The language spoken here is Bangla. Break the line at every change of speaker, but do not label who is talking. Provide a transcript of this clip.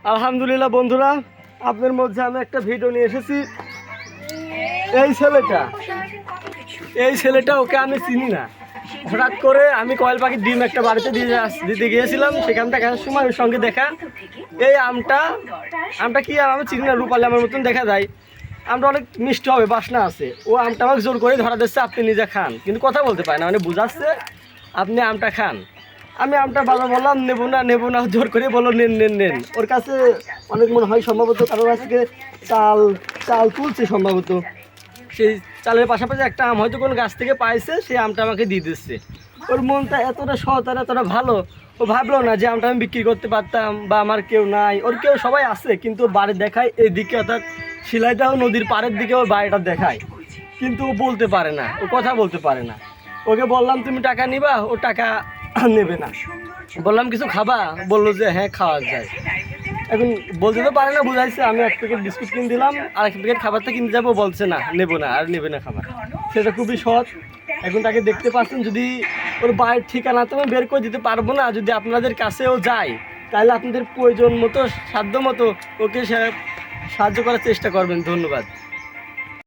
আলহামদুলিল্লাহ বন্ধুরা, আপনার মধ্যে আমি একটা ভিডিও নিয়ে এসেছি। এই ছেলেটা ওকে আমি চিনি না। হঠাৎ করে আমি কয়েল পাখির ডিম একটা বাড়িতে দিতে গিয়েছিলাম, সেখান থেকে আসার সময় ওর সঙ্গে দেখা। এই আমটা কি আমি চিনি না, রূপালি আমার মতন দেখা যায়। আমটা অনেক মিষ্টি হবে, বাসনা আছে। ও আমটা আমাকে জোর করে ধরা দিচ্ছে, আপনি নিজে খান, কিন্তু কথা বলতে পারে না, মানে বুঝাচ্ছে আপনি আমটা খান। আমি আমটা বাবা বললাম নেবো না, জোর করে বললো নেন। ওর কাছে অনেক মনে হয় সম্ভবত কারোর কাছ থেকে চাল তুলছে সম্ভবত। সেই চালের পাশাপাশি একটা আম হয়তো কোনো গাছ থেকে পাইছে, সেই আমটা আমাকে দিয়ে দিচ্ছে। ওর মনটা এতটা সৎ আর এতটা ভালো, ও ভাবলো না যে আমটা আমি বিক্রি করতে পারতাম বা আমার কেউ নাই। ওর কেউ সবাই আছে, কিন্তু বাড়ি দেখায় এইদিকে, অর্থাৎ শিলাইদাহ নদীর পাড়ের দিকে ওর বাড়িটা দেখায়, কিন্তু ও বলতে পারে না, ও কথা বলতে পারে না। ওকে বললাম তুমি টাকা নিবা, ও টাকা নেবে না। বললাম কিছু খাবা, বললো যে হ্যাঁ খাওয়া যায়। এখন বলতে তো পারে না, বুঝাইছে। আমি 1 প্যাকেট বিস্কুট কিনে দিলাম, আর 1 প্যাকেট খাবারটা কিনতে যাবো, বলছে না নেবো না, আর নেবে না খাবার। সেটা খুবই সৎ। এখন তাকে দেখতে পাচ্ছেন। যদি ওর বাড়ির ঠিকানা তো আমি বের করে দিতে পারবো না, যদি আপনাদের কাছেও যায় তাহলে আপনাদের প্রয়োজন মতো, সাধ্য মতো ওকে সাহায্য করার চেষ্টা করবেন। ধন্যবাদ।